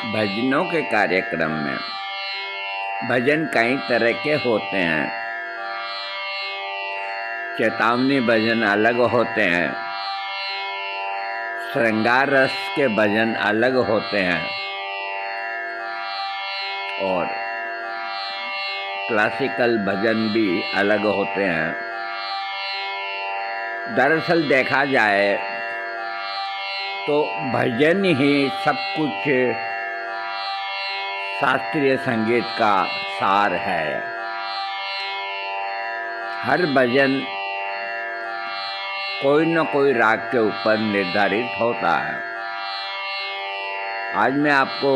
भजनों के कार्यक्रम में भजन कई तरह के होते हैं। चेतावनी भजन अलग होते हैं, श्रृंगार रस के भजन अलग होते हैं और क्लासिकल भजन भी अलग होते हैं। दरअसल देखा जाए तो भजन ही सब कुछ शास्त्रीय संगीत का सार है। हर भजन कोई न कोई राग के ऊपर निर्धारित होता है। आज मैं आपको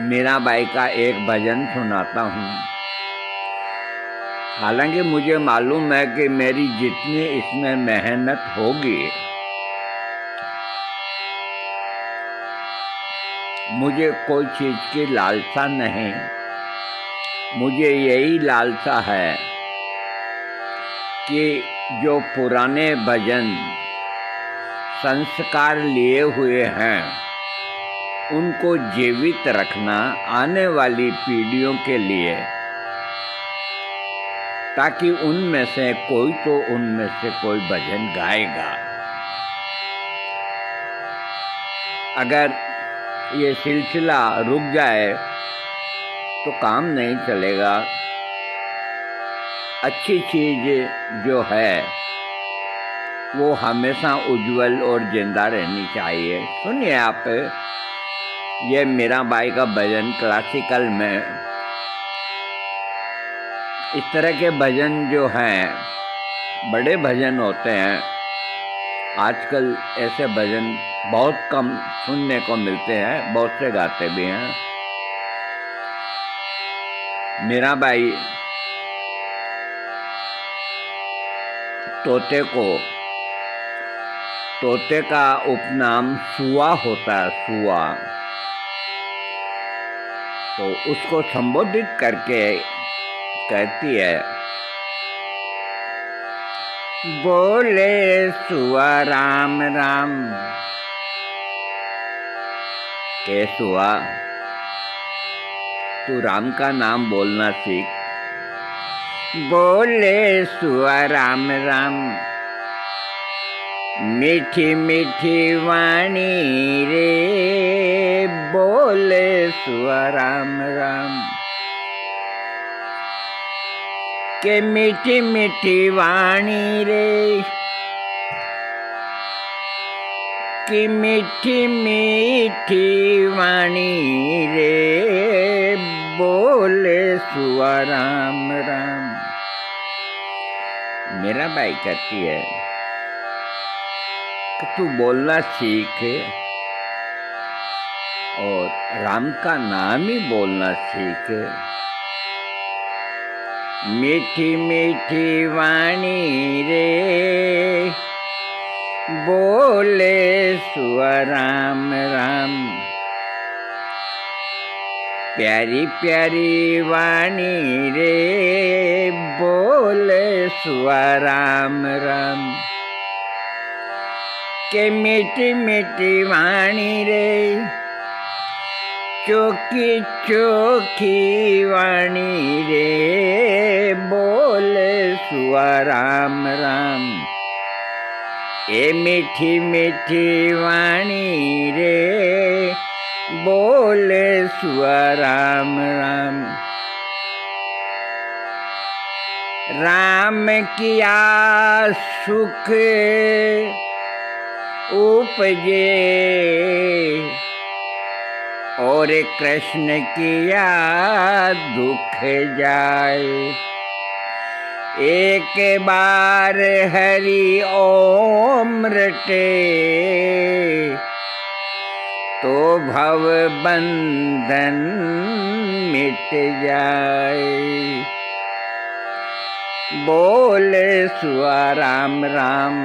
मीराबाई का एक भजन सुनाता हूँ। हालांकि मुझे मालूम है कि मेरी जितनी इसमें मेहनत होगी, मुझे कोई चीज़ की लालसा नहीं। मुझे यही लालसा है कि जो पुराने भजन संस्कार लिए हुए हैं उनको जीवित रखना आने वाली पीढ़ियों के लिए, ताकि उनमें से कोई तो उनमें से कोई भजन गाएगा। अगर ये सिलसिला रुक जाए तो काम नहीं चलेगा। अच्छी चीज़ जो है वो हमेशा उज्जवल और जिंदा रहनी चाहिए। सुनिए आप, ये मीराबाई का भजन क्लासिकल में। इस तरह के भजन जो हैं बड़े भजन होते हैं। आजकल ऐसे भजन बहुत कम सुनने को मिलते हैं, बहुत से गाते भी हैं। मीराबाई तोते का उपनाम सुआ होता है, सुआ। तो उसको संबोधित करके कहती है, बोले सुआ राम राम। के सुआ, तू राम का नाम बोलना सीख। बोले सुआ राम राम, मीठी मीठी वाणी रे। बोले सुआ राम राम, के मीठी मीठी वाणी रे, की मीठी मीठी वाणी रे। बोले सुआ राम राम। मीराबाई कहती है कि तू बोलना सीख और राम का नाम ही बोलना सीख। मीठी मीठी वाणी रे, बोले सुआ राम राम। प्यारी प्यारी वाणी रे, बोले सुआ राम राम। के मीठी मीठी वाणी रे, चोखी चोखी वाणी रे। बोले सुआ राम राम, ए मीठी मीठी वाणी रे। बोले सुआ राम राम। राम किया सुख उपजे और कृष्ण किया दुख जाए। एक बार हरि ओम रटे, तो भव बंधन मिट जाए। बोले सुआ राम राम,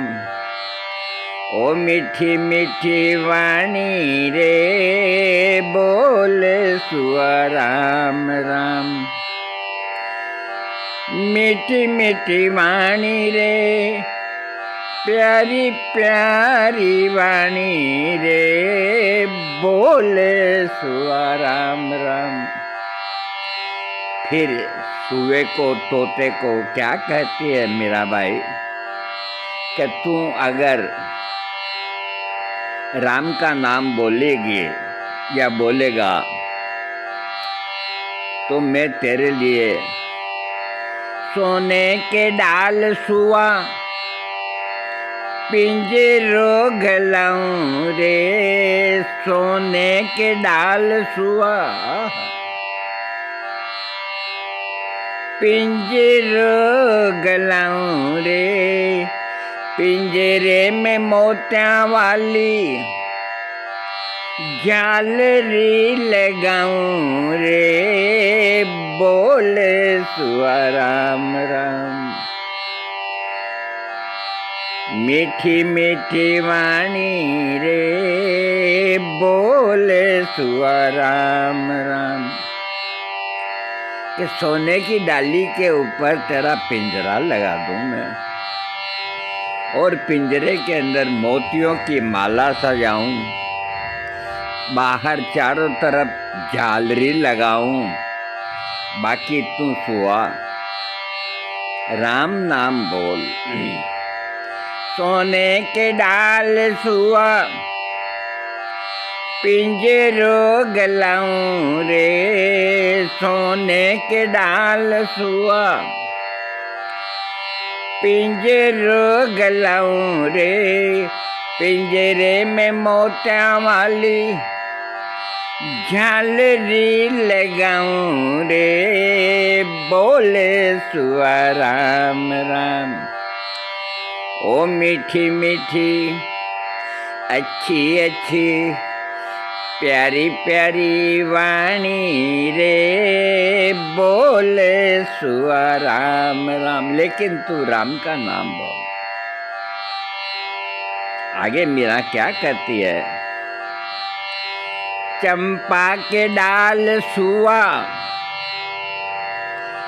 ओ मीठी मीठी वाणी रे। बोले सुआ राम राम, मीठी मीठी वाणी रे। प्यारी प्यारी वाणी रे। बोले सुआ राम राम। फिर सुए को तोते को क्या कहती है मीराबाई कि तू अगर राम का नाम बोलेगी या बोलेगा तो मैं तेरे लिए सोने के डाल सुआ पिंजरो गलाऊं रे, सोने के डाल सुआ पिंजरो गलाऊं रे, पिंजरे में मोतियां वाली झालरी लगाऊं रे, बोले सुआ राम राम। मीठी मीठी वाणी रे, बोले सुआ राम राम। कि सोने की डाली के ऊपर तेरा पिंजरा लगा दूं मैं, और पिंजरे के अंदर मोतियों की माला सजाऊं, बाहर चारों तरफ झालरी लगाऊं, बाकी तू सुआ राम नाम बोल। सोने के डाल सुआ पिंजरो गलाऊं रे, सोने के डाल सुआ पिंजरो गलाऊं रे, पिंजरे में मोतियां वाली झालरी लगाऊं रे, बोले सुआ राम राम। ओ मीठी मीठी अच्छी अच्छी प्यारी प्यारी वाणी रे, बोले सुआ राम राम। लेकिन तू राम का नाम बोल। आगे मीरा क्या कहती है? चंपा के डाल सुआ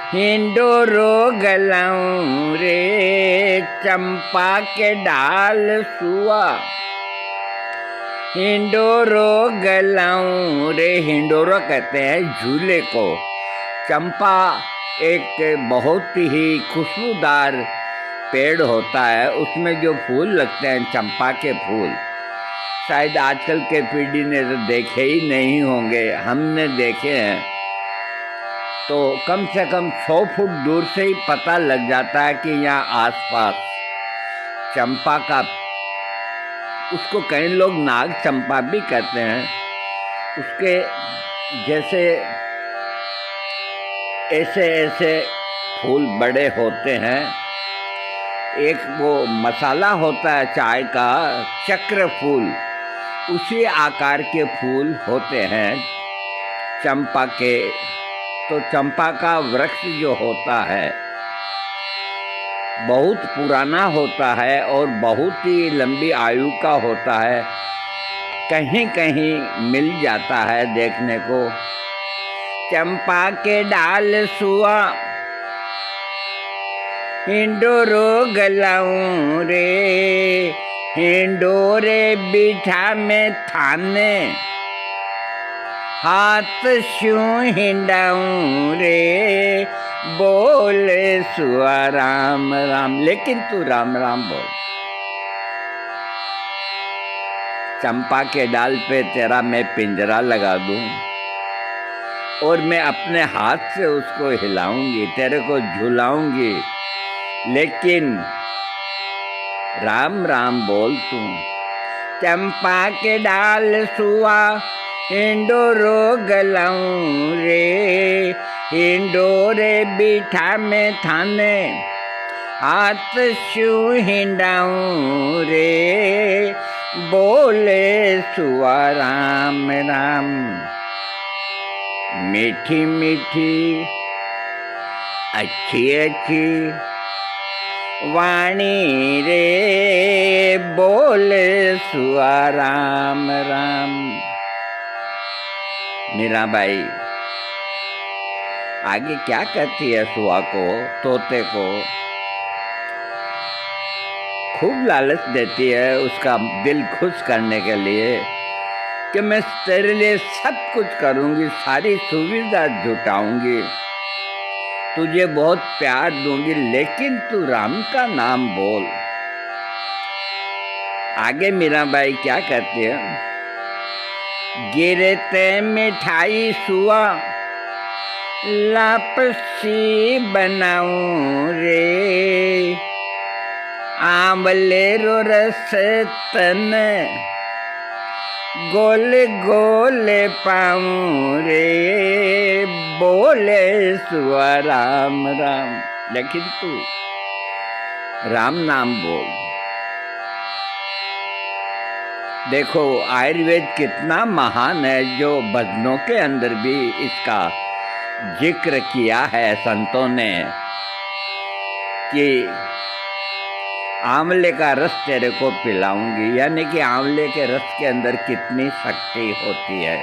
हिंडोरो गलाऊं रे, चंपा के डाल सुआ हिंडोरो गलाऊं रे। हिंडोरो कहते हैं झूले को। चंपा एक बहुत ही खुशबूदार पेड़ होता है, उसमें जो फूल लगते हैं चंपा के फूल, शायद आजकल के पीढ़ी ने तो देखे ही नहीं होंगे, हमने देखे हैं तो कम से कम 100 फुट दूर से ही पता लग जाता है कि यहाँ आसपास चंपा का, उसको कई लोग नाग चंपा भी कहते हैं, उसके जैसे ऐसे ऐसे फूल बड़े होते हैं। एक वो मसाला होता है चाय का, चक्र फूल, उसी आकार के फूल होते हैं चंपा के। तो चंपा का वृक्ष जो होता है बहुत पुराना होता है और बहुत ही लंबी आयु का होता है, कहीं कहीं मिल जाता है देखने को। चंपा के डाल सुआ हिंडोरो गलाऊं रे, हिंडोरे बिठा में थाने हाथ शू हिंडाऊं रे, बोले सुआ राम राम। लेकिन तू राम राम बोल। चंपा के डाल पे तेरा मैं पिंजरा लगा दूं और मैं अपने हाथ से उसको हिलाऊंगी, तेरे को झुलाऊंगी, लेकिन राम राम बोल तू। चंपा के डाल सुआ हिंडोरो गलाऊं रे, हिंडोरे बिठा में थाने हाथ शू हिंडाऊं रे, बोले सुआ राम राम। मीठी मीठी अच्छी अच्छी वाणी रे, बोले सुआ राम राम। मीराबाई आगे क्या कहती है? सुआ को, तोते को खूब लालच देती है उसका दिल खुश करने के लिए। कि मैं तेरे लिए सब कुछ करूंगी, सारी सुविधा जुटाऊंगी, तुझे बहुत प्यार दूंगी, लेकिन तू राम का नाम बोल। आगे मीराबाई क्या कहती है? गिरते मिठाई सुआ लापसी बनाऊं रे, आंवले रो रस तन गोल गोल पाऊं रे, बोले सुआ राम राम, लेकिन तू राम नाम बोल। देखो आयुर्वेद कितना महान है, जो भजनों के अंदर भी इसका जिक्र किया है संतों ने कि आंवले का रस तेरे को पिलाऊंगी, यानी कि आंवले के रस के अंदर कितनी शक्ति होती है,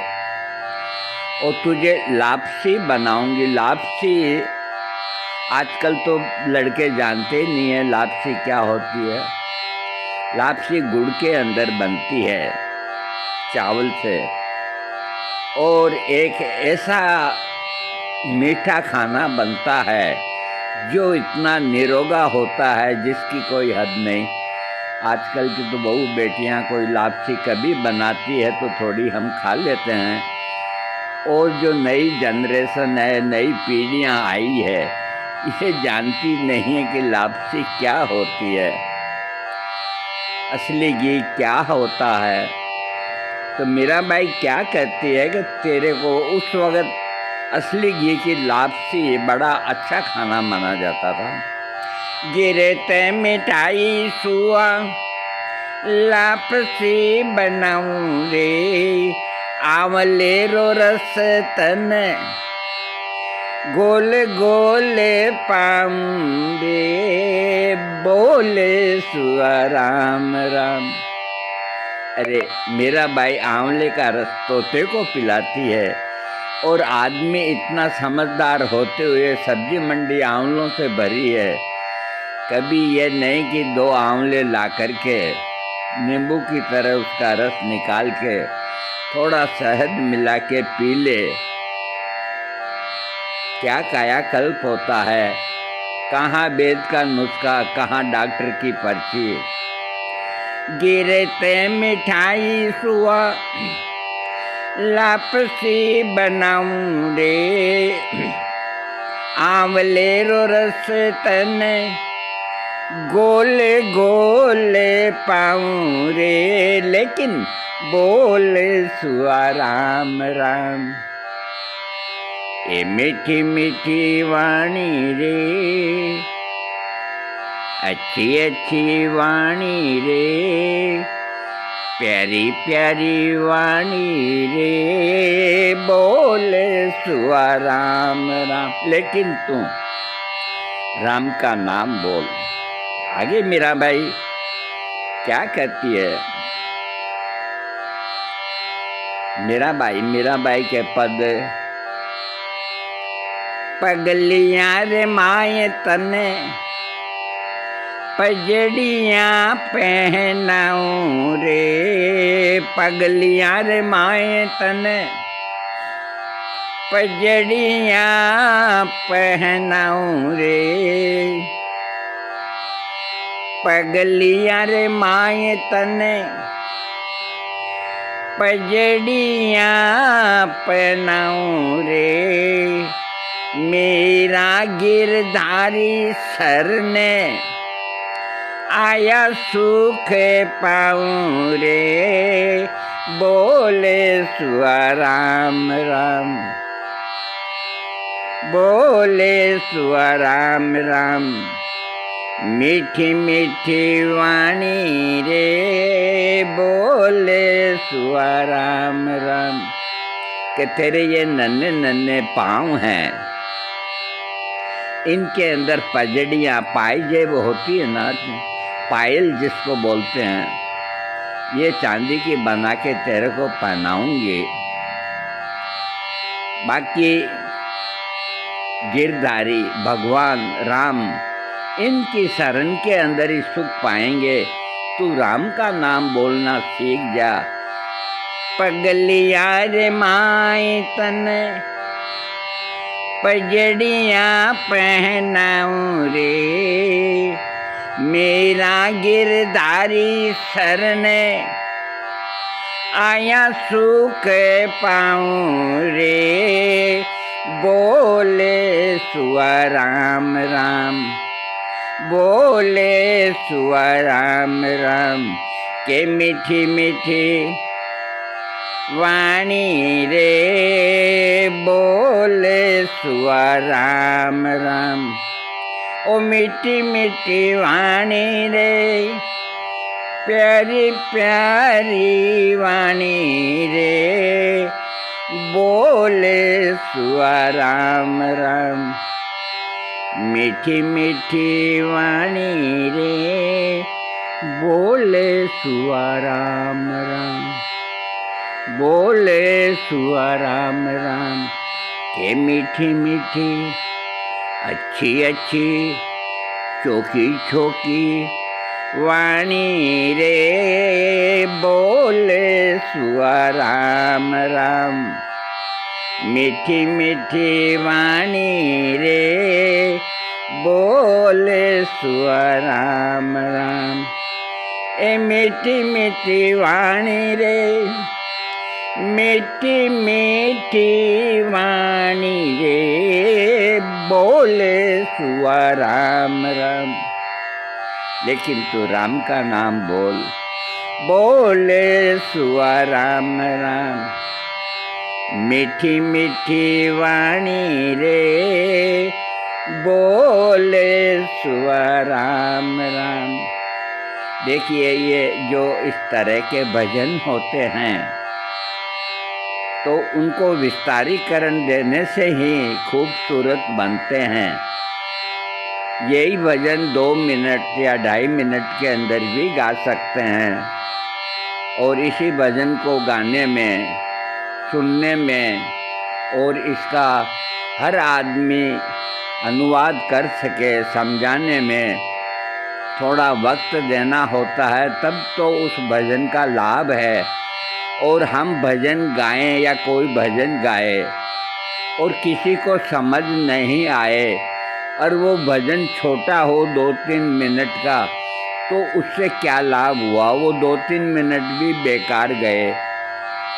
और तुझे लापसी बनाऊंगी। लापसी आजकल तो लड़के जानते ही नहीं है लापसी क्या होती है। लापसी गुड़ के अंदर बनती है चावल से, और एक ऐसा मीठा खाना बनता है जो इतना निरोगा होता है जिसकी कोई हद नहीं। आजकल की तो बहू बेटियां कोई लापसी कभी बनाती है तो थोड़ी हम खा लेते हैं, और जो नई जनरेशन है, नई पीढ़ियां आई है, इसे जानती नहीं है कि लापसी क्या होती है, असली घी क्या होता है। तो मीराबाई क्या कहती है कि तेरे को उस वक़्त असली घी की लापसी बड़ा अच्छा खाना माना जाता था। गिरते मिठाई सुआ लापसी बनाऊं रे, आंवले रो रस तन गोल गोल पाऊं रे, बोले सुआ राम राम। अरे मीराबाई आंवले का रस तोते को पिलाती है, और आदमी इतना समझदार होते हुए सब्जी मंडी आंवलों से भरी है, कभी ये नहीं कि 2 आंवले ला करके नींबू की तरह उसका रस निकाल के थोड़ा शहद मिला के पी ले। क्या कायाकल्प होता है, कहाँ वेद का नुस्खा, कहाँ डॉक्टर की पर्ची। गिरते मिठाई सुआ लापसी बनाऊं रे, आंवले रो रस तन गोले गोले पाऊं रे, लेकिन बोले सुआ राम राम। ए मीठी मीठी वाणी रे, अच्छी अच्छी वाणी रे, प्यारी प्यारी वाणी रे, बोले सुआ राम राम, लेकिन तू राम का नाम बोल। आगे मीराबाई क्या कहती है? मीराबाई के पद, पगलियां रे माए तने पजड़ियाँ पहनाऊं रे, पगलियां रे माए तने पजड़ियाँ पहनाऊं रे, पगलियां रे माए तने पजड़ियाँ पहनाऊं रे, मेरा गिरधारी सर ने आया सुख पाऊं रे, बोले सुआ राम राम, बोले सुआ राम राम। मीठी मीठी वाणी रे, बोले सुआ राम राम। कि तेरे ये नन्हे नन्हे पाँव हैं, इनके अंदर पजड़ियाँ पायजेब होती है ना, पायल जिसको बोलते हैं, ये चांदी की बना के तेरे को पहनाऊंगी। बाकी गिरधारी भगवान राम, इनकी शरण के अंदर ही सुख पाएंगे। तू राम का नाम बोलना सीख जा, पगलिया रे माई तन पजड़ियाँ पहनाऊँ रे, मेरा गिरधारी शरणे आया सुख पाऊँ रे। बोले सुआ राम राम, बोले सुआ राम राम, के मीठी मीठी वाणी रे। बोले सुआ राम राम, ओ मीठी मीठी वाणी रे, प्यारी प्यारी वाणी रे। बोले सुआ राम राम, मीठी मीठी वाणी रे। बोले सुआ राम राम, बोले सुआ राम राम, के मीठी मीठी अच्छी अच्छी चोखी चोखी वाणी रे। बोले सुआ राम राम, मीठी मीठी वाणी रे। बोले सुआ राम राम, ए मीठी मीठी वाणी रे, मीठी मीठी वाणी रे। बोले सुआ राम राम, लेकिन तू राम का नाम बोल। बोले सुआ राम राम, मीठी मीठी वाणी रे। बोले सुआ राम राम। देखिए, ये जो इस तरह के भजन होते हैं तो उनको विस्तारीकरण देने से ही खूबसूरत बनते हैं। यही भजन 2 मिनट या 2.5 मिनट के अंदर भी गा सकते हैं और इसी भजन को गाने में, सुनने में और इसका हर आदमी अनुवाद कर सके, समझाने में थोड़ा वक्त देना होता है, तब तो उस भजन का लाभ है। और हम भजन गाएं या कोई भजन गाए और किसी को समझ नहीं आए और वो भजन छोटा हो 2-3 मिनट का, तो उससे क्या लाभ हुआ? वो 2-3 मिनट भी बेकार गए।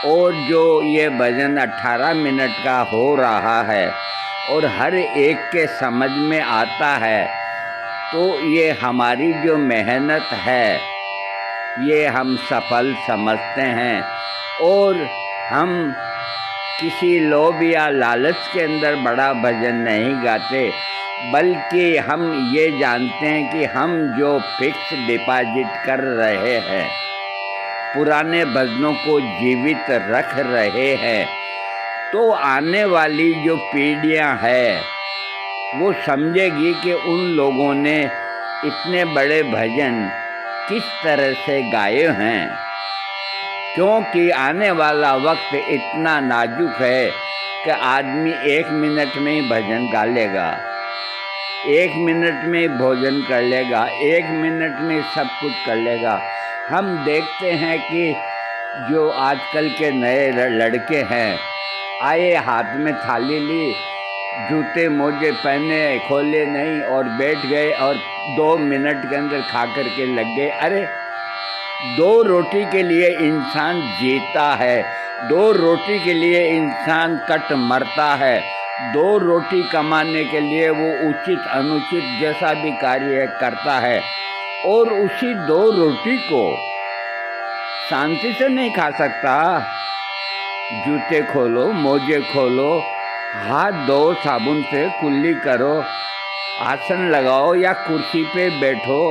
और जो ये भजन 18 मिनट का हो रहा है और हर एक के समझ में आता है, तो ये हमारी जो मेहनत है ये हम सफल समझते हैं। और हम किसी लोभ या लालच के अंदर बड़ा भजन नहीं गाते, बल्कि हम ये जानते हैं कि हम जो फिक्स डिपॉजिट कर रहे हैं, पुराने भजनों को जीवित रख रहे हैं, तो आने वाली जो पीढ़ियां हैं वो समझेगी कि उन लोगों ने इतने बड़े भजन किस तरह से गाए हैं। क्योंकि आने वाला वक्त इतना नाजुक है कि आदमी 1 मिनट में ही भजन गा लेगा, 1 मिनट में भोजन कर लेगा, 1 मिनट में सब कुछ कर लेगा। हम देखते हैं कि जो आजकल के नए लड़के हैं, आए हाथ में थाली ली, जूते मोजे पहने, खोले नहीं और बैठ गए और 2 मिनट के अंदर खा कर के लग गए। अरे 2 रोटी के लिए इंसान जीता है, 2 रोटी के लिए इंसान कट मरता है, 2 रोटी कमाने के लिए वो उचित अनुचित जैसा भी कार्य करता है। और उसी 2 रोटी को शांति से नहीं खा सकता। जूते खोलो, मोजे खोलो, हाथ धो, साबुन से कुल्ली करो, आसन लगाओ या कुर्सी पे बैठो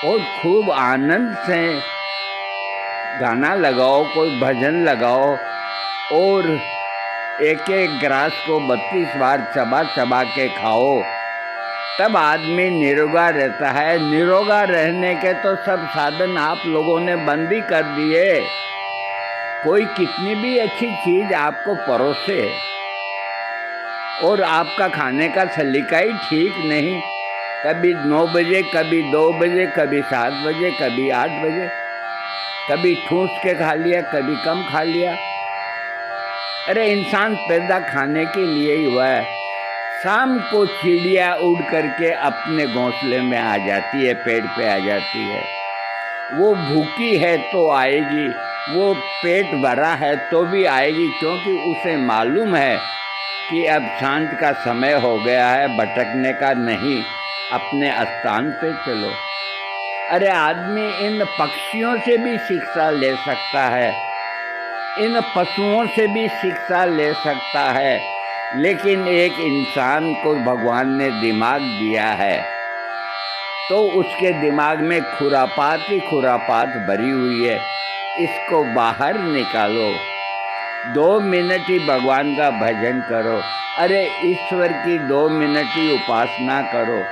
और खूब आनंद से गाना लगाओ, कोई भजन लगाओ और एक एक ग्रास को 32 बार चबा चबा के खाओ, तब आदमी निरोगा रहता है। निरोगा रहने के तो सब साधन आप लोगों ने बंद ही कर दिए। कोई कितनी भी अच्छी चीज आपको परोसे और आपका खाने का सलीका ही ठीक नहीं, कभी 9 बजे, कभी 2 बजे, कभी 7 बजे, कभी 8 बजे, कभी ठूस के खा लिया, कभी कम खा लिया। अरे इंसान पैदा खाने के लिए ही हुआ है। शाम को चिड़िया उड़ करके अपने घोंसले में आ जाती है, पेड़ पे आ जाती है। वो भूखी है तो आएगी, वो पेट भरा है तो भी आएगी, क्योंकि उसे मालूम है कि अब सांझ का समय हो गया है, भटकने का नहीं, अपने स्थान पे चलो। अरे आदमी इन पक्षियों से भी शिक्षा ले सकता है, इन पशुओं से भी शिक्षा ले सकता है, लेकिन एक इंसान को भगवान ने दिमाग दिया है तो उसके दिमाग में खुरापात ही खुरापात भरी हुई है। इसको बाहर निकालो, 2 मिनट ही भगवान का भजन करो। अरे ईश्वर की 2 मिनट ही उपासना करो।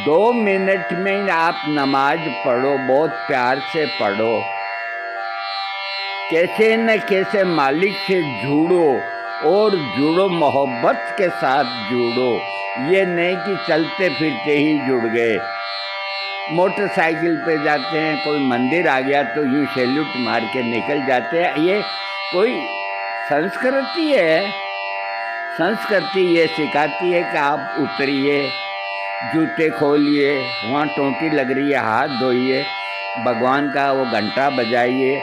2 मिनट में आप नमाज पढ़ो, बहुत प्यार से पढ़ो, कैसे न कैसे मालिक से जुड़ो, और जुड़ो मोहब्बत के साथ जुड़ो। ये नहीं कि चलते फिरते ही जुड़ गए। मोटरसाइकिल पे जाते हैं, कोई मंदिर आ गया तो यूँ सैल्यूट मार के निकल जाते हैं। ये कोई संस्कृति है? संस्कृति ये सिखाती है कि आप उतरिए, जूते खोलिए, वहाँ टोंटी लग रही है, हाथ धोइए, भगवान का वो घंटा बजाइए,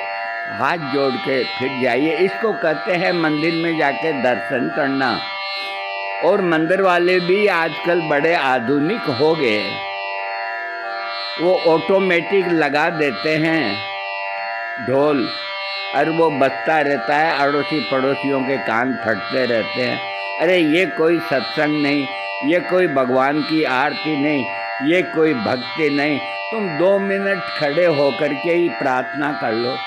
हाथ जोड़ के फिर जाइए। इसको कहते हैं मंदिर में जाके दर्शन करना। और मंदिर वाले भी आजकल बड़े आधुनिक हो गए, वो ऑटोमेटिक लगा देते हैं ढोल, और वो बजता रहता है, अड़ोसी पड़ोसियों के कान फटते रहते हैं। अरे ये कोई सत्संग नहीं, ये कोई भगवान की आरती नहीं, ये कोई भक्ति नहीं। तुम 2 मिनट खड़े होकर के ही प्रार्थना कर लो।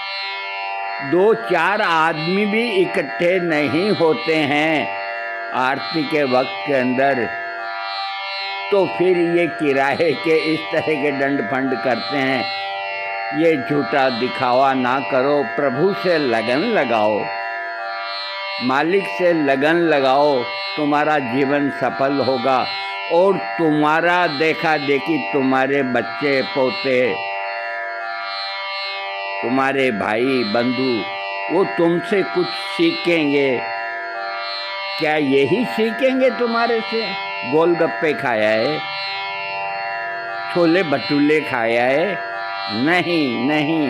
2-4 आदमी भी इकट्ठे नहीं होते हैं आरती के वक्त के अंदर, तो फिर ये किराए के इस तरह के दंड फंड करते हैं। ये झूठा दिखावा ना करो, प्रभु से लगन लगाओ, मालिक से लगन लगाओ, तुम्हारा जीवन सफल होगा। और तुम्हारा देखा देखी तुम्हारे बच्चे पोते, तुम्हारे भाई बंधु, वो तुमसे कुछ सीखेंगे। क्या यही सीखेंगे तुम्हारे से? गोलगप्पे खाया है, छोले भटूरे खाया है? नहीं नहीं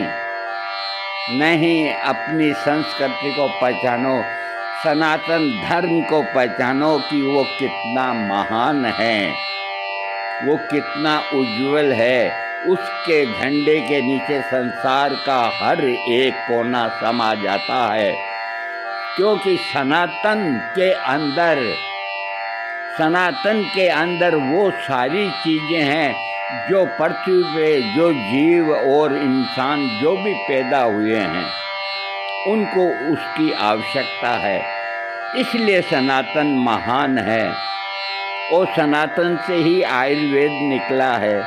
नहीं। अपनी संस्कृति को पहचानो, सनातन धर्म को पहचानो कि वो कितना महान है, वो कितना उज्जवल है। उसके झंडे के नीचे संसार का हर एक कोना समा जाता है, क्योंकि सनातन के अंदर वो सारी चीज़ें हैं जो पृथ्वी पे जो जीव और इंसान जो भी पैदा हुए हैं उनको उसकी आवश्यकता है। इसलिए सनातन महान है, और सनातन से ही आयुर्वेद निकला है।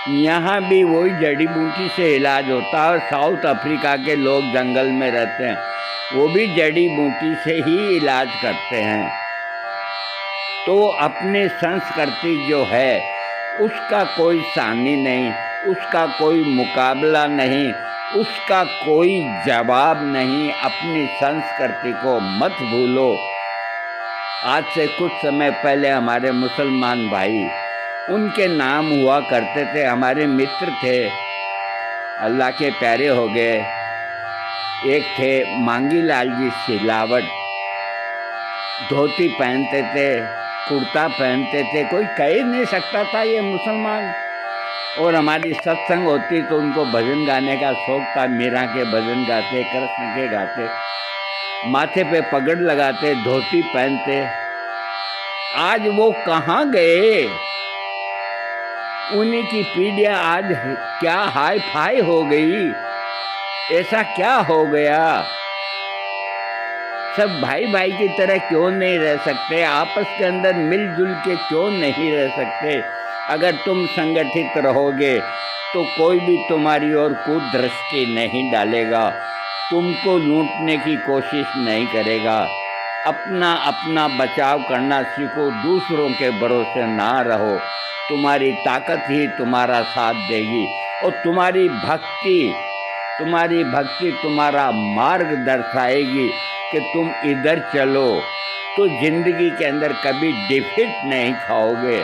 यहाँ भी वही जड़ी बूटी से इलाज होता है, और साउथ अफ्रीका के लोग जंगल में रहते हैं, वो भी जड़ी बूटी से ही इलाज करते हैं। तो अपनी संस्कृति जो है उसका कोई सानी नहीं, उसका कोई मुकाबला नहीं, उसका कोई जवाब नहीं। अपनी संस्कृति को मत भूलो। आज से कुछ समय पहले हमारे मुसलमान भाई, उनके नाम हुआ करते थे, हमारे मित्र थे, अल्लाह के प्यारे हो गए। एक थे मांगी लाल जी सिलावट, धोती पहनते थे, कुर्ता पहनते थे, कोई कह ही नहीं सकता था ये मुसलमान। और हमारी सत्संग होती तो उनको भजन गाने का शौक था, मीरा के भजन गाते, कृष्ण के गाते, माथे पे पगड़ लगाते, धोती पहनते। आज वो कहाँ गए? उन्हीं की पीढ़ियाँ आज क्या हाई फाई हो गई, ऐसा क्या हो गया? सब भाई भाई की तरह क्यों नहीं रह सकते? आपस के अंदर मिलजुल के क्यों नहीं रह सकते? अगर तुम संगठित रहोगे तो कोई भी तुम्हारी ओर कुदृष्टि नहीं डालेगा, तुमको लूटने की कोशिश नहीं करेगा। अपना अपना बचाव करना सीखो, दूसरों के भरोसे ना रहो। तुम्हारी ताकत ही तुम्हारा साथ देगी, और तुम्हारी भक्ति तुम्हारी भक्ति तुम्हारा मार्ग दर्शाएगी कि तुम इधर चलो, तो जिंदगी के अंदर कभी डिफीट नहीं खाओगे।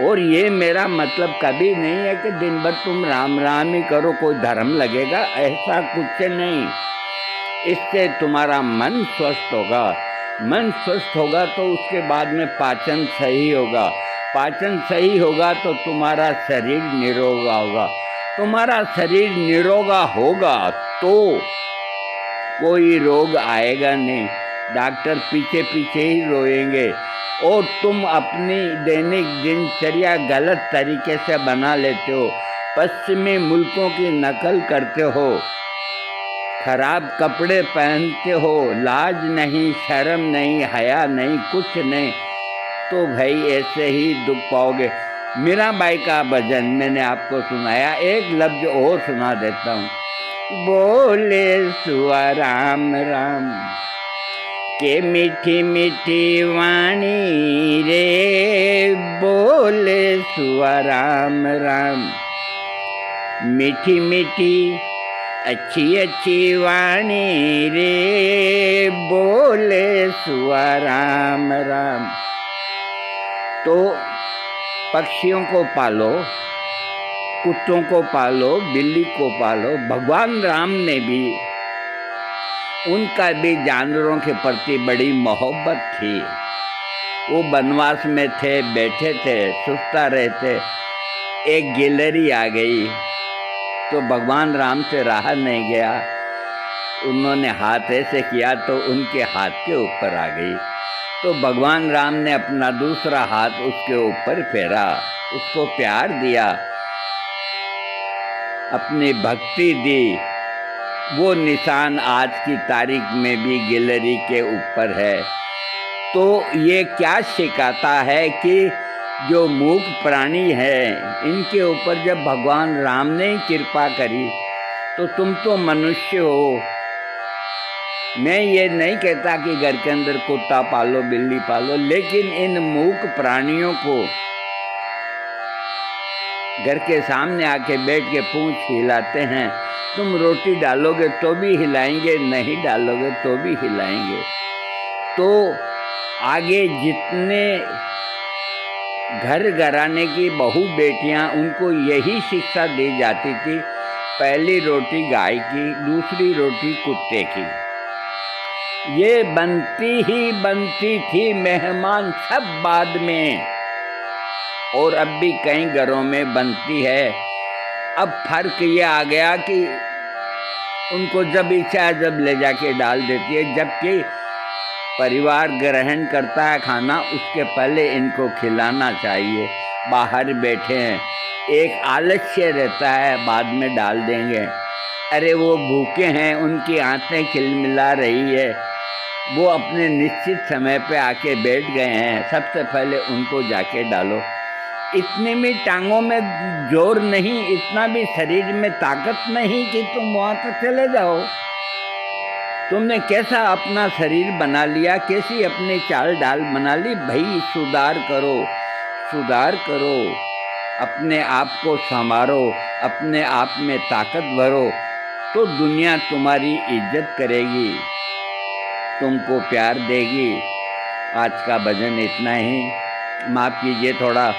और ये मेरा मतलब कभी नहीं है कि दिन भर तुम राम राम ही करो, कोई धर्म लगेगा, ऐसा कुछ नहीं। इससे तुम्हारा मन स्वस्थ होगा, मन स्वस्थ होगा तो उसके बाद में पाचन सही होगा, पाचन सही होगा तो तुम्हारा शरीर निरोगा होगा, तुम्हारा शरीर निरोगा होगा तो कोई रोग आएगा नहीं, डॉक्टर पीछे पीछे ही रोएंगे। और तुम अपनी दैनिक दिनचर्या गलत तरीके से बना लेते हो, पश्चिमी मुल्कों की नकल करते हो, खराब कपड़े पहनते हो, लाज नहीं, शर्म नहीं, हया नहीं, कुछ नहीं, तो भाई ऐसे ही दुख पाओगे। मीराबाई का भजन मैंने आपको सुनाया, एक लफ्ज और सुना देता हूँ। बोले सुआ राम राम के मीठी मीठी वाणी रे, बोले सुआ राम राम मीठी मीठी अच्छी अच्छी वाणी रे, बोले सुआ राम राम। तो पक्षियों को पालो, कुत्तों को पालो, बिल्ली को पालो। भगवान राम ने भी, उनका भी जानवरों के प्रति बड़ी मोहब्बत थी। वो वनवास में थे, बैठे थे, सुस्ता रहते, एक गिलहरी आ गई तो भगवान राम से रहा नहीं गया, उन्होंने हाथ ऐसे किया तो उनके हाथ के ऊपर आ गई। तो भगवान राम ने अपना दूसरा हाथ उसके ऊपर फेरा, उसको प्यार दिया, अपनी भक्ति दी। वो निशान आज की तारीख में भी गिलहरी के ऊपर है। तो ये क्या सिखाता है कि जो मूक प्राणी है, इनके ऊपर जब भगवान राम ने कृपा करी तो तुम तो मनुष्य हो। मैं ये नहीं कहता कि घर के अंदर कुत्ता पालो, बिल्ली पालो, लेकिन इन मूक प्राणियों को घर के सामने आके बैठ के पूंछ हिलाते हैं। तुम रोटी डालोगे तो भी हिलाएंगे, नहीं डालोगे तो भी हिलाएंगे। तो आगे जितने घर घराने की बहू बेटियां, उनको यही शिक्षा दी जाती थी, पहली रोटी गाय की, दूसरी रोटी कुत्ते की। ये बनती ही बनती थी, मेहमान सब बाद में, और अब भी कई घरों में बनती है। अब फर्क ये आ गया कि उनको जब इच्छा जब ले जाके डाल देती है, जबकि परिवार ग्रहण करता है खाना, उसके पहले इनको खिलाना चाहिए। बाहर बैठे हैं, एक आलस्य रहता है, बाद में डाल देंगे। अरे वो भूखे हैं, उनकी आंखें खिलमिला रही है, वो अपने निश्चित समय पे आके बैठ गए हैं, सबसे पहले उनको जाके डालो। इतने में टांगों में जोर नहीं, इतना भी शरीर में ताकत नहीं कि तुम वहाँ तक चले जाओ। तुमने कैसा अपना शरीर बना लिया, कैसी अपनी चाल ढाल बना ली। भाई सुधार करो, सुधार करो, अपने आप को संवारो, अपने आप में ताकत भरो, तो दुनिया तुम्हारी इज्जत करेगी, तुमको प्यार देगी। आज का भजन इतना ही, माफ़ कीजिए थोड़ा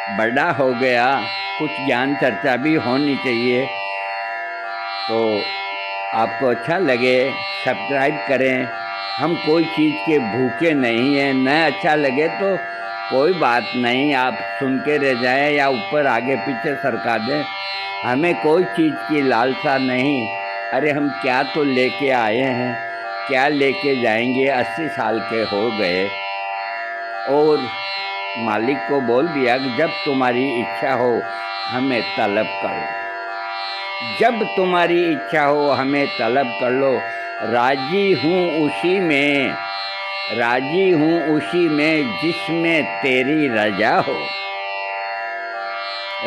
बड़ा हो गया, कुछ ज्ञान चर्चा भी होनी चाहिए। तो आपको अच्छा लगे सब्सक्राइब करें। हम कोई चीज़ के भूखे नहीं हैं, न अच्छा लगे तो कोई बात नहीं, आप सुन के रह जाएं या ऊपर आगे पीछे सरका दें, हमें कोई चीज़ की लालसा नहीं। अरे हम क्या तो लेके आए हैं, क्या लेके जाएंगे। 80 साल के हो गए और मालिक को बोल दिया कि जब तुम्हारी इच्छा हो हमें तलब करो, जब तुम्हारी इच्छा हो हमें तलब कर लो। राजी हूँ उसी में, राजी हूँ उसी में जिसमें तेरी रजा हो।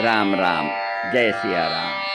राम राम, जय सिया राम।